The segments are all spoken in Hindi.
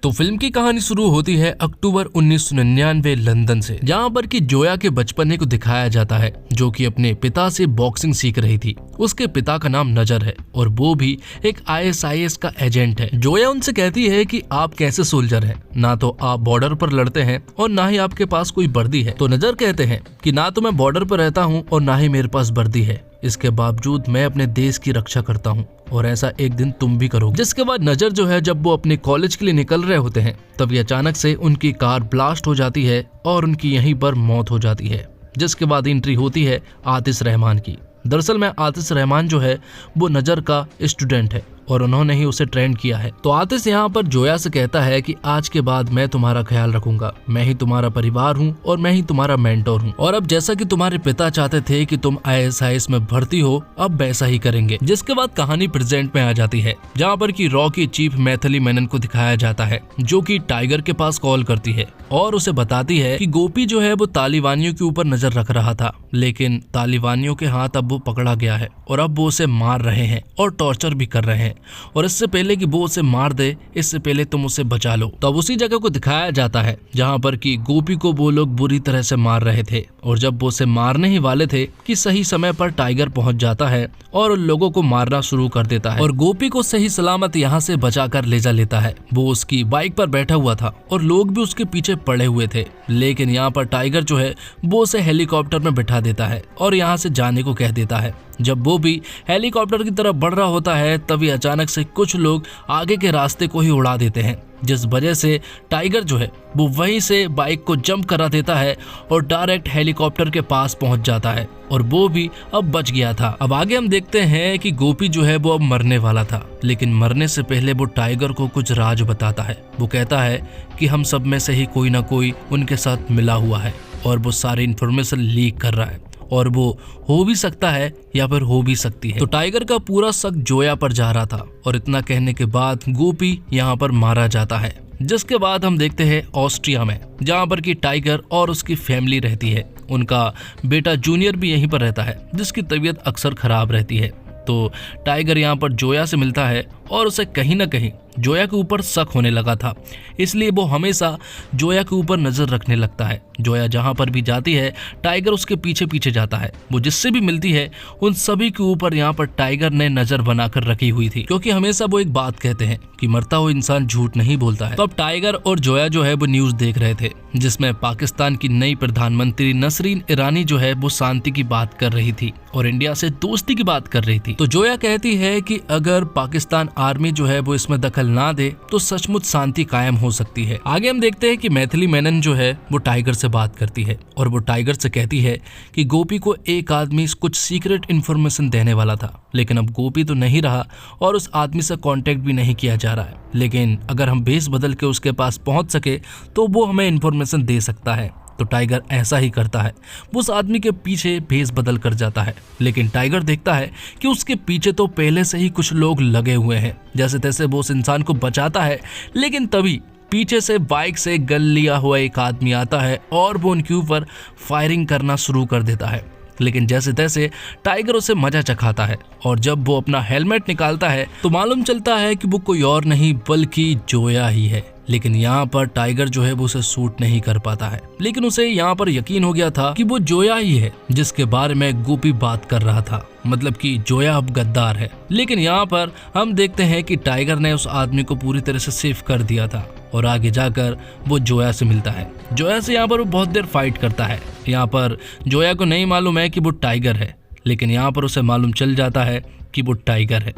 तो फिल्म की कहानी शुरू होती है अक्टूबर 1999 लंदन से, जहां पर कि जोया के बचपने को दिखाया जाता है, जो कि अपने पिता से बॉक्सिंग सीख रही थी। उसके पिता का नाम नजर है और वो भी एक ISIS का एजेंट है। जोया उनसे कहती है कि आप कैसे सोल्जर हैं, ना तो आप बॉर्डर पर लड़ते हैं और ना ही आपके पास कोई वर्दी है। तो नजर कहते हैं कि ना तो मैं बॉर्डर पर रहता हूँ और ना ही मेरे पास वर्दी है, इसके बावजूद मैं अपने देश की रक्षा करता हूँ और ऐसा एक दिन तुम भी करोगे। जिसके बाद नजर जो है जब वो अपने कॉलेज के लिए निकल रहे होते हैं, तभी अचानक से उनकी कार ब्लास्ट हो जाती है और उनकी यहीं पर मौत हो जाती है। जिसके बाद एंट्री होती है आतिश रहमान की। दरअसल में आतिश रहमान जो है वो नजर का स्टूडेंट है और उन्होंने ही उसे ट्रेन किया है। तो आतिश यहाँ पर जोया से कहता है कि आज के बाद मैं तुम्हारा ख्याल रखूंगा, मैं ही तुम्हारा परिवार हूँ और मैं ही तुम्हारा मेंटोर हूँ, और अब जैसा कि तुम्हारे पिता चाहते थे कि तुम ISIS में भर्ती हो, अब वैसा ही करेंगे। जिसके बाद कहानी प्रेजेंट में आ जाती है, जहाँ पर कि रॉ की चीफ मैथिली मेनन को दिखाया जाता है, जो कि टाइगर के पास कॉल करती है और उसे बताती है कि गोपी जो है वो तालिबानियों के ऊपर नजर रख रहा था, लेकिन तालिबानियों के हाथ अब वो पकड़ा गया है और अब वो उसे मार रहे हैं और टॉर्चर भी कर रहे हैं, और इससे पहले कि वो उसे मार दे, इससे पहले तुम उसे बचा लो। तो अब उसी जगह को दिखाया जाता है जहाँ पर कि गोपी को वो लोग बुरी तरह से मार रहे थे, और जब वो उसे मारने ही वाले थे कि सही समय पर टाइगर पहुंच जाता है और उन लोगों को मारना शुरू कर देता है और गोपी को सही सलामत यहाँ से बचा कर ले जा लेता है। वो उसकी बाइक पर बैठा हुआ था और लोग भी उसके पीछे पड़े हुए थे, लेकिन यहाँ पर टाइगर जो है वो उसे हेलीकॉप्टर में बिठा देता है और यहाँ से जाने को कह देता है। जब वो भी हेलीकॉप्टर की तरफ बढ़ रहा होता है, तभी अचानक से कुछ लोग आगे के रास्ते को ही उड़ा देते हैं, जिस वजह से टाइगर जो है वो वहीं से बाइक को जंप करा देता है और डायरेक्ट हेलीकॉप्टर के पास पहुंच जाता है, और वो भी अब बच गया था। अब आगे हम देखते हैं कि गोपी जो है वो अब मरने वाला था, लेकिन मरने से पहले वो टाइगर को कुछ राज बताता है। वो कहता है कि हम सब में से ही कोई ना कोई उनके साथ मिला हुआ है और वो सारी इन्फॉर्मेशन लीक कर रहा है, और वो हो भी सकता है या फिर हो भी सकती है। तो टाइगर का पूरा शक जोया पर जा रहा था, और इतना कहने के बाद गोपी यहाँ पर मारा जाता है। जिसके बाद हम देखते हैं ऑस्ट्रिया में, जहाँ पर कि टाइगर और उसकी फैमिली रहती है। उनका बेटा जूनियर भी यहीं पर रहता है, जिसकी तबीयत अक्सर खराब रहती है। तो टाइगर यहाँ पर जोया से मिलता है और उसे कहीं ना कहीं जोया के ऊपर शक होने लगा था, इसलिए वो हमेशा जोया के ऊपर नजर रखने लगता है। जोया जहाँ पर भी जाती है टाइगर उसके पीछे पीछे जाता है। वो जिससे भी मिलती है उन सभी के ऊपर यहाँ पर टाइगर ने नजर बनाकर रखी हुई थी, क्योंकि हमेशा वो एक बात कहते हैं कि मरता हुआ इंसान झूठ नहीं बोलता है। तो अब टाइगर और जोया जो है वो न्यूज देख रहे थे, जिसमें पाकिस्तान की नई प्रधानमंत्री नसरीन ईरानी जो है वो शांति की बात कर रही थी और इंडिया से दोस्ती की बात कर रही थी। तो जोया कहती है कि अगर पाकिस्तान आर्मी जो है वो इसमें दखल ना दे तो सचमुच शांति कायम हो सकती है। आगे हम देखते हैं कि मैथिली मेनन जो है वो टाइगर से बात करती है और वो टाइगर से कहती है कि गोपी को एक आदमी कुछ सीक्रेट इन्फॉर्मेशन देने वाला था, लेकिन अब गोपी तो नहीं रहा और उस आदमी से कांटेक्ट भी नहीं किया जा रहा है, लेकिन अगर हम भेस बदल के उसके पास पहुंच सके तो वो हमें इन्फॉर्मेशन दे सकता है। तो टाइगर ऐसा ही करता है, वो उस आदमी के पीछे भेस बदल कर जाता है, लेकिन टाइगर देखता है कि उसके पीछे तो पहले से ही कुछ लोग लगे हुए हैं। जैसे तैसे वो उस इंसान को बचाता है, लेकिन तभी पीछे से बाइक से गन लिया हुआ एक आदमी आता है और वो उनके ऊपर फायरिंग करना शुरू कर देता है। लेकिन जैसे तैसे टाइगर उसे मजा चखाता है, और जब वो अपना हेलमेट निकालता है तो मालूम चलता है कि वो कोई और नहीं बल्कि जोया ही है। लेकिन यहाँ पर टाइगर जो है वो उसे सूट नहीं कर पाता है, लेकिन उसे यहाँ पर यकीन हो गया था कि वो जोया ही है जिसके बारे में गोपी बात कर रहा था, मतलब कि जोया अब गद्दार है। लेकिन यहाँ पर हम देखते हैं कि टाइगर ने उस आदमी को पूरी तरह से सेफ कर दिया था और आगे जाकर वो जोया से मिलता है। जोया से यहाँ पर वो बहुत देर फाइट करता है। यहाँ पर जोया को नहीं मालूम है कि वो टाइगर है, लेकिन यहाँ पर उसे मालूम चल जाता है कि वो टाइगर है,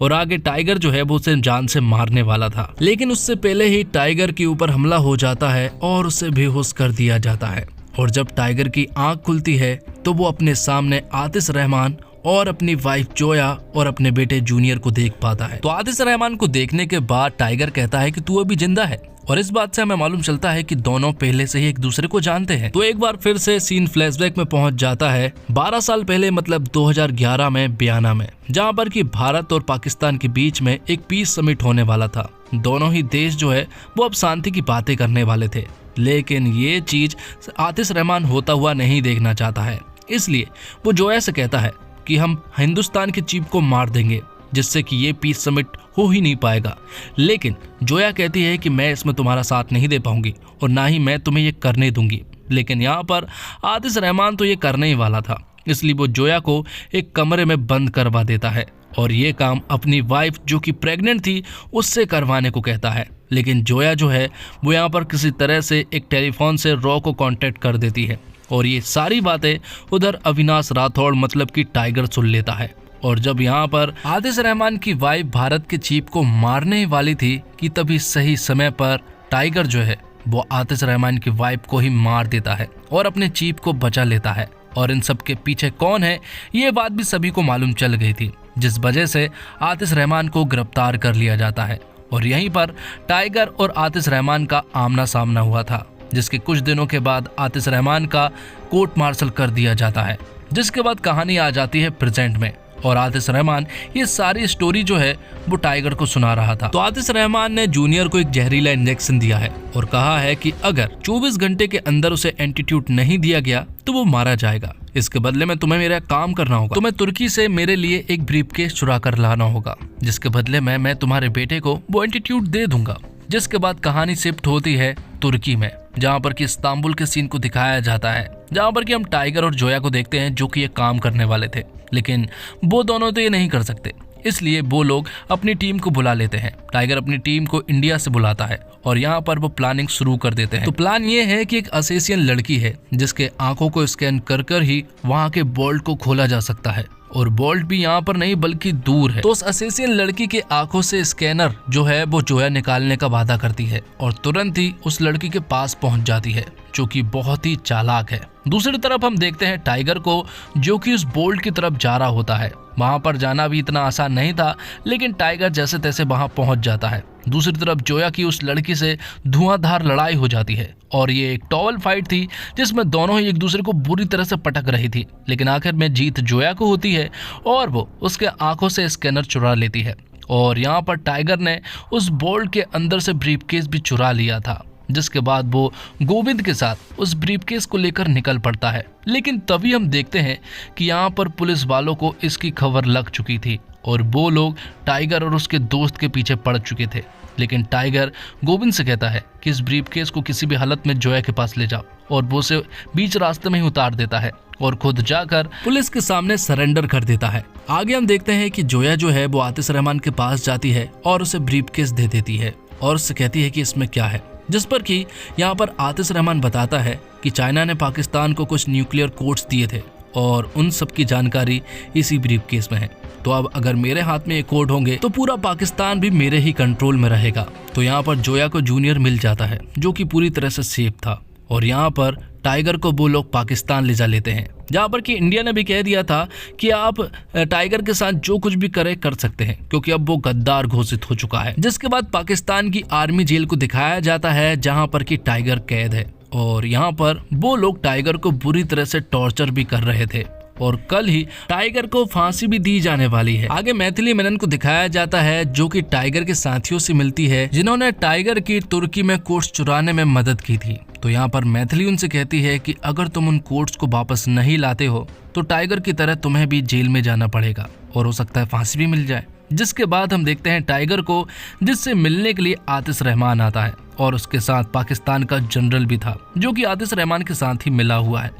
और आगे टाइगर जो है वो उसे जान से मारने वाला था, लेकिन उससे पहले ही टाइगर के ऊपर हमला हो जाता है और उसे बेहोश कर दिया जाता है। और जब टाइगर की आंख खुलती है तो वो अपने सामने आतिश रहमान और अपनी वाइफ जोया और अपने बेटे जूनियर को देख पाता है। तो आतिश रहमान को देखने के बाद टाइगर कहता है कि तू अभी जिंदा है, और इस बात से हमें मालूम चलता है कि दोनों पहले से ही एक दूसरे को जानते हैं। तो एक बार फिर से सीन फ्लैशबैक में पहुंच जाता है 12 साल पहले, मतलब 2011 में बियाना में, जहां पर कि भारत और पाकिस्तान के बीच में एक पीस समिट होने वाला था। दोनों ही देश जो है वो अब शांति की बातें करने वाले थे, लेकिन ये चीज आतिश रहमान होता हुआ नहीं देखना चाहता है, इसलिए वो जोया से कहता है कि हम हिंदुस्तान के चीफ को मार देंगे, जिससे कि ये पीस सबमिट हो ही नहीं पाएगा। लेकिन जोया कहती है कि मैं इसमें तुम्हारा साथ नहीं दे पाऊंगी और ना ही मैं तुम्हें ये करने दूंगी। लेकिन यहाँ पर आतिश रहमान तो ये करने ही वाला था, इसलिए वो जोया को एक कमरे में बंद करवा देता है और ये काम अपनी वाइफ जो कि प्रेग्नेंट थी उससे करवाने को कहता है। लेकिन जोया जो है वो यहाँ पर किसी तरह से एक टेलीफोन से रॉ को कांटेक्ट कर देती है और ये सारी बातें उधर अविनाश राठौड़ मतलब कि टाइगर सुन लेता है। और जब यहाँ पर आतिश रहमान की वाइफ भारत के चीफ को मारने ही वाली थी कि तभी सही समय पर टाइगर जो है वो आतिश रहमान की वाइफ को ही मार देता है और अपने चीफ को बचा लेता है। और इन सब के पीछे कौन है ये बात भी सभी को मालूम चल गई थी, जिस वजह से आतिश रहमान को गिरफ्तार कर लिया जाता है। और यहीं पर टाइगर और आतिश रहमान का आमना सामना हुआ था, जिसके कुछ दिनों के बाद आतिश रहमान का कोर्ट मार्शल कर दिया जाता है, जिसके बाद कहानी आ जाती है प्रेजेंट में और आतिश रहमान ये सारी स्टोरी जो है वो टाइगर को सुना रहा था। तो आतिश रहमान ने जूनियर को एक जहरीला इंजेक्शन दिया है और कहा है कि अगर 24 घंटे के अंदर उसे एंटीट्यूड नहीं दिया गया तो वो मारा जाएगा। इसके बदले में तुम्हें मेरा काम करना होगा, तुम्हें तुर्की से मेरे लिए एक ब्रीफकेस चुरा कर लाना होगा, जिसके बदले में मैं तुम्हारे बेटे को वो एंटीट्यूड दे दूंगा। जिसके बाद कहानी शिफ्ट होती है तुर्की में, जहाँ पर कि इस्तांबुल के सीन को दिखाया जाता है, जहाँ पर कि हम टाइगर और जोया को देखते हैं जो कि ये काम करने वाले थे। लेकिन वो दोनों तो ये नहीं कर सकते, इसलिए वो लोग अपनी टीम को बुला लेते हैं। टाइगर अपनी टीम को इंडिया से बुलाता है और यहाँ पर वो प्लानिंग शुरू कर देते हैं। तो प्लान ये है कि एक असेसियन लड़की है जिसके आंखों को स्कैन कर कर ही वहाँ के बोल्ट को खोला जा सकता है और बोल्ट भी यहाँ पर नहीं बल्कि दूर है। तो उस असेसियन लड़की के आंखों से स्कैनर जो है वो जोया निकालने का वादा करती है और तुरंत ही उस लड़की के पास पहुंच जाती है, जो कि बहुत ही चालाक है। दूसरी तरफ हम देखते हैं टाइगर को, जो कि उस बोल्ट की तरफ जा रहा होता है। वहां पर जाना भी इतना आसान नहीं था, लेकिन टाइगर जैसे तैसे वहां पहुंच जाता है। दूसरी तरफ जोया की उस लड़की से धुआंधार लड़ाई हो जाती है और ये एक टॉवल फाइट थी जिसमें दोनों ही एक दूसरे को बुरी तरह से पटक रही थी। लेकिन आखिर में जीत जोया को होती है और वो उसके आंखों से स्कैनर चुरा लेती है। और यहाँ पर टाइगर ने उस बोल्ट के अंदर से ब्रीफकेस भी चुरा लिया था, जिसके बाद वो गोविंद के साथ उस ब्रीफकेस को लेकर निकल पड़ता है। लेकिन तभी हम देखते हैं कि यहाँ पर पुलिस वालों को इसकी खबर लग चुकी थी और वो लोग टाइगर और उसके दोस्त के पीछे पड़ चुके थे। लेकिन टाइगर गोविंद से कहता है कि इस ब्रीफकेस को किसी भी हालत में जोया के पास ले जाओ और वो उसे बीच रास्ते में ही उतार देता है और खुद जाकर पुलिस के सामने सरेंडर कर देता है। आगे हम देखते हैं कि जोया जो है वो आतिश रहमान के पास जाती है और उसे ब्रीफकेस दे देती है और उससे कहती है कि इसमें क्या है, जिस पर कि यहाँ पर आतिश रहमान बताता है कि चाइना ने पाकिस्तान को कुछ न्यूक्लियर कोड्स दिए थे और उन सब की जानकारी इसी ब्रीफकेस में है। तो अब अगर मेरे हाथ में ये कोड होंगे तो पूरा पाकिस्तान भी मेरे ही कंट्रोल में रहेगा। तो यहाँ पर जोया को जूनियर मिल जाता है जो कि पूरी तरह से सेफ था और यहाँ पर टाइगर को वो लोग पाकिस्तान ले जा लेते हैं, जहाँ पर कि इंडिया ने भी कह दिया था कि आप टाइगर के साथ जो कुछ भी करे कर सकते हैं, क्योंकि अब वो गद्दार घोषित हो चुका है। जिसके बाद पाकिस्तान की आर्मी जेल को दिखाया जाता है जहाँ पर कि टाइगर कैद है और यहाँ पर वो लोग टाइगर को बुरी तरह से टॉर्चर भी कर रहे थे और कल ही टाइगर को फांसी भी दी जाने वाली है। आगे मैथिली मेनन को दिखाया जाता है जो कि टाइगर के साथियों से मिलती है जिन्होंने टाइगर की तुर्की में कोड्स चुराने में मदद की थी। तो यहाँ पर मैथिली उनसे कहती है कि अगर तुम उन कोड्स को वापस नहीं लाते हो तो टाइगर की तरह तुम्हें भी जेल में जाना पड़ेगा और हो सकता है फांसी भी मिल जाए। जिसके बाद हम देखते हैं टाइगर को, जिससे मिलने के लिए आतिश रहमान आता है और उसके साथ पाकिस्तान का जनरल भी था जो कि आतिश रहमान के साथ ही मिला हुआ है।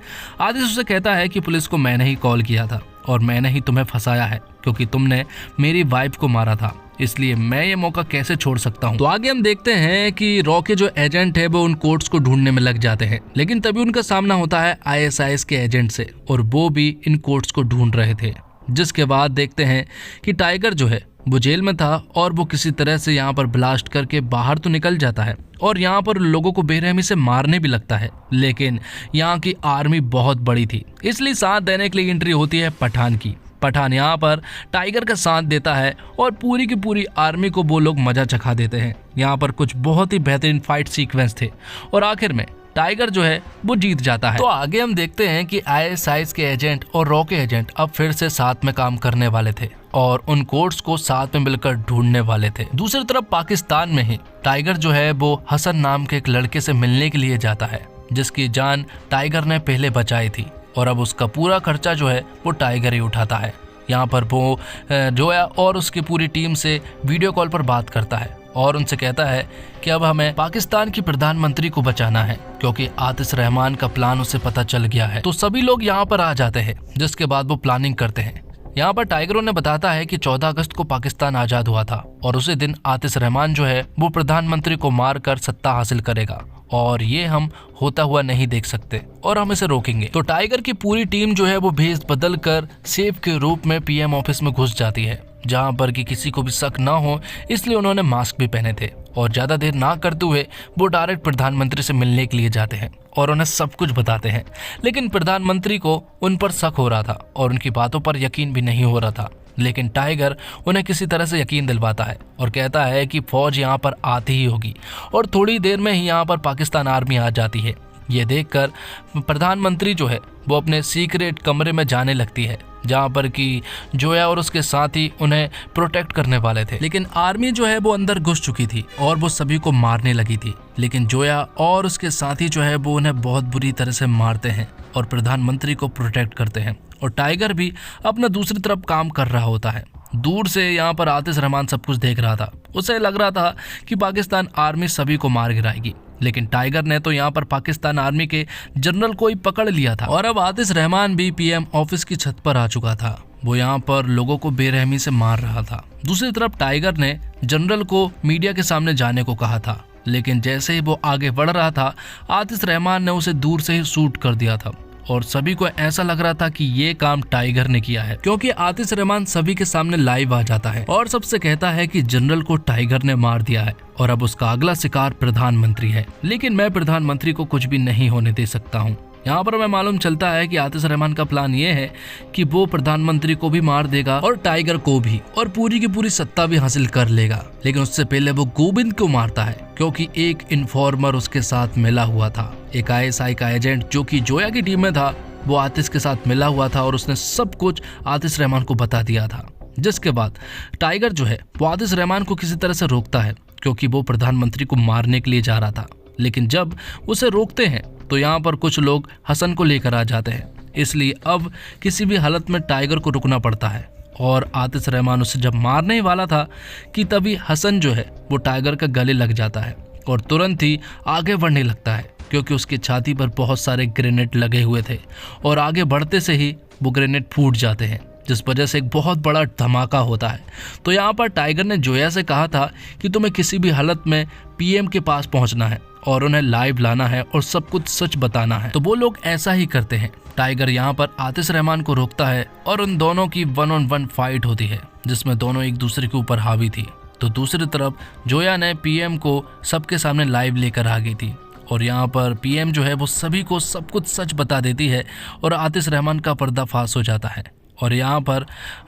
आतिश उसे कहता है कि पुलिस को मैंने ही कॉल किया था और मैंने ही तुम्हें फंसाया है क्योंकि तुमने मेरी वाइफ को मारा था, इसलिए मैं ये मौका कैसे छोड़ सकता हूँ। तो आगे हम देखते हैं कि रॉ के जो एजेंट है वो उन कोड्स को ढूंढने में लग जाते हैं, लेकिन तभी उनका सामना होता है ISIS के एजेंट से और वो भी इन कोड्स को ढूंढ रहे थे। जिसके बाद देखते हैं कि टाइगर जो है वो जेल में था और वो किसी तरह से यहाँ पर ब्लास्ट करके बाहर तो निकल जाता है और यहाँ पर लोगों को बेरहमी से मारने भी लगता है। लेकिन यहाँ की आर्मी बहुत बड़ी थी, इसलिए साथ देने के लिए एंट्री होती है पठान की। पठान यहाँ पर टाइगर का साथ देता है और पूरी की पूरी आर्मी को वो लोग मजा चखा देते हैं। यहाँ पर कुछ बहुत ही बेहतरीन फाइट सीक्वेंस थे और आखिर में टाइगर जो है वो जीत जाता है। तो आगे हम देखते हैं कि ISIS के एजेंट और रॉ के एजेंट अब फिर से साथ में काम करने वाले थे और उन कोड्स को साथ में मिलकर ढूंढने वाले थे। दूसरी तरफ पाकिस्तान में ही टाइगर जो है वो हसन नाम के एक लड़के से मिलने के लिए जाता है जिसकी जान टाइगर ने पहले बचाई थी और अब उसका पूरा खर्चा जो है वो टाइगर ही उठाता है। यहाँ पर वो जोया और उसकी पूरी टीम से वीडियो कॉल पर बात करता है और उनसे कहता है कि अब हमें पाकिस्तान की प्रधानमंत्री को बचाना है क्योंकि आतिश रहमान का प्लान उसे पता चल गया है। तो सभी लोग यहाँ पर आ जाते हैं, जिसके बाद वो प्लानिंग करते हैं। यहाँ पर टाइगर उन्हें बताता है कि 14 अगस्त को पाकिस्तान आजाद हुआ था और उसी दिन आतिश रहमान जो है वो प्रधानमंत्री को मारकर सत्ता हासिल करेगा और ये हम होता हुआ नहीं देख सकते और हम इसे रोकेंगे। तो टाइगर की पूरी टीम जो है वो भेष बदल कर सेफ के रूप में पीएम ऑफिस में घुस जाती है, जहां पर कि किसी को भी शक ना हो, इसलिए उन्होंने मास्क भी पहने थे और ज्यादा देर ना करते हुए वो डायरेक्ट प्रधानमंत्री से मिलने के लिए जाते हैं और उन्हें सब कुछ बताते हैं। लेकिन प्रधानमंत्री को उन पर शक हो रहा था और उनकी बातों पर यकीन भी नहीं हो रहा था, लेकिन टाइगर उन्हें किसी तरह से यकीन दिलवाता है और कहता है कि फौज यहाँ पर आती ही होगी और थोड़ी देर में ही यहाँ पर पाकिस्तान आर्मी आ जाती है। ये देखकर प्रधानमंत्री जो है वो अपने सीक्रेट कमरे में जाने लगती है, जहाँ पर कि जोया और उसके साथी उन्हें प्रोटेक्ट करने वाले थे। लेकिन आर्मी जो है वो अंदर घुस चुकी थी और वो सभी को मारने लगी थी। लेकिन जोया और उसके साथी जो है वो उन्हें बहुत बुरी तरह से मारते हैं और प्रधानमंत्री को प्रोटेक्ट करते हैं। और टाइगर भी अपना दूसरी तरफ काम कर रहा होता है। दूर से यहाँ पर आतिश रहमान सब कुछ देख रहा था। उसे लग रहा था कि पाकिस्तान आर्मी सभी को मार गिराएगी, लेकिन टाइगर ने तो यहाँ पर पाकिस्तान आर्मी के जनरल को ही पकड़ लिया था। और अब आतिश रहमान भी पीएम ऑफिस की छत पर आ चुका था। वो यहाँ पर लोगों को बेरहमी से मार रहा था। दूसरी तरफ टाइगर ने जनरल को मीडिया के सामने जाने को कहा था, लेकिन जैसे ही वो आगे बढ़ रहा था आतिश रहमान ने उसे दूर से ही शूट कर दिया था और सभी को ऐसा लग रहा था कि ये काम टाइगर ने किया है, क्योंकि आतिश रहमान सभी के सामने लाइव आ जाता है और सबसे कहता है कि जनरल को टाइगर ने मार दिया है और अब उसका अगला शिकार प्रधानमंत्री है, लेकिन मैं प्रधानमंत्री को कुछ भी नहीं होने दे सकता हूँ। यहाँ पर हमें मालूम चलता है कि आतिश रहमान का प्लान ये है कि वो प्रधानमंत्री को भी मार देगा और टाइगर को भी, और पूरी की पूरी सत्ता भी हासिल कर लेगा। लेकिन उससे पहले वो गोविंद को मारता है, क्योंकि एक इन्फॉर्मर उसके साथ मिला हुआ था। एक ISI का एजेंट जो कि जोया की टीम में था, वो आतिश के साथ मिला हुआ था और उसने सब कुछ आतिश रहमान को बता दिया था। जिसके बाद टाइगर जो है वो आतिश रहमान को किसी तरह से रोकता है, क्योंकि वो प्रधानमंत्री को मारने के लिए जा रहा था। लेकिन जब उसे रोकते हैं तो यहाँ पर कुछ लोग हसन को लेकर आ जाते हैं, इसलिए अब किसी भी हालत में टाइगर को रुकना पड़ता है। और आतिश रहमान उसे जब मारने ही वाला था कि तभी हसन जो है वो टाइगर का गले लग जाता है और तुरंत ही आगे बढ़ने लगता है, क्योंकि उसकी छाती पर बहुत सारे ग्रेनेड लगे हुए थे और आगे बढ़ते से ही वो ग्रेनेड फूट जाते हैं, जिस वजह से एक बहुत बड़ा धमाका होता है। तो यहाँ पर टाइगर ने जोया से कहा था कि तुम्हें किसी भी हालत में पीएम के पास पहुंचना है और उन्हें लाइव लाना है और सब कुछ सच बताना है। तो वो लोग ऐसा ही करते हैं। टाइगर यहाँ पर आतिश रहमान को रोकता है और उन दोनों की 1-on-1 फाइट होती है, जिसमें दोनों एक दूसरे के ऊपर हावी थी। तो दूसरी तरफ जोया ने पीएम को सबके सामने लाइव लेकर आ गई थी और यहाँ पर पीएम जो है वो सभी को सब कुछ सच बता देती है और आतिश रहमान का पर्दाफाश हो जाता है। और यहाँ पर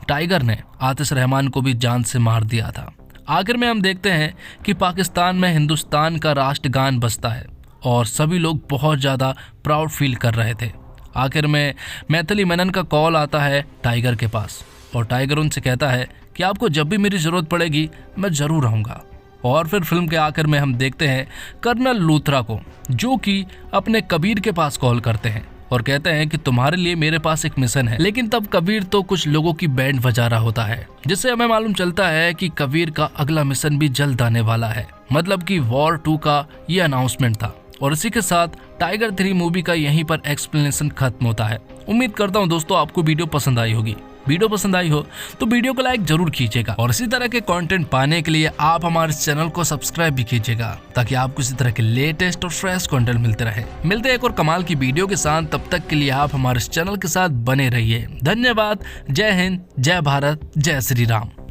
टाइगर ने आतिश रहमान को भी जान से मार दिया था। आखिर में हम देखते हैं कि पाकिस्तान में हिंदुस्तान का राष्ट्रगान बजता है और सभी लोग बहुत ज़्यादा प्राउड फील कर रहे थे। आखिर में मैथिली मेनन का कॉल आता है टाइगर के पास और टाइगर उनसे कहता है कि आपको जब भी मेरी ज़रूरत पड़ेगी मैं ज़रूर आऊँगा। और फिर फिल्म के आखिर में हम देखते हैं कर्नल लूथरा को, जो कि अपने कबीर के पास कॉल करते हैं और कहते हैं कि तुम्हारे लिए मेरे पास एक मिशन है। लेकिन तब कबीर तो कुछ लोगों की बैंड बजा रहा होता है, जिससे हमें मालूम चलता है कि कबीर का अगला मिशन भी जल्द आने वाला है, मतलब कि वॉर 2 का ये अनाउंसमेंट था। और इसी के साथ टाइगर 3 मूवी का यहीं पर एक्सप्लेनेशन खत्म होता है। उम्मीद करता हूँ दोस्तों आपको वीडियो पसंद आई होगी। वीडियो पसंद आई हो तो वीडियो को लाइक जरूर कीजिएगा और इसी तरह के कंटेंट पाने के लिए आप हमारे चैनल को सब्सक्राइब भी कीजिएगा, ताकि आपको इसी तरह के लेटेस्ट और फ्रेश कंटेंट मिलते रहे। मिलते हैं एक और कमाल की वीडियो के साथ, तब तक के लिए आप हमारे चैनल के साथ बने रहिए। धन्यवाद। जय हिंद, जय भारत, जय श्री राम।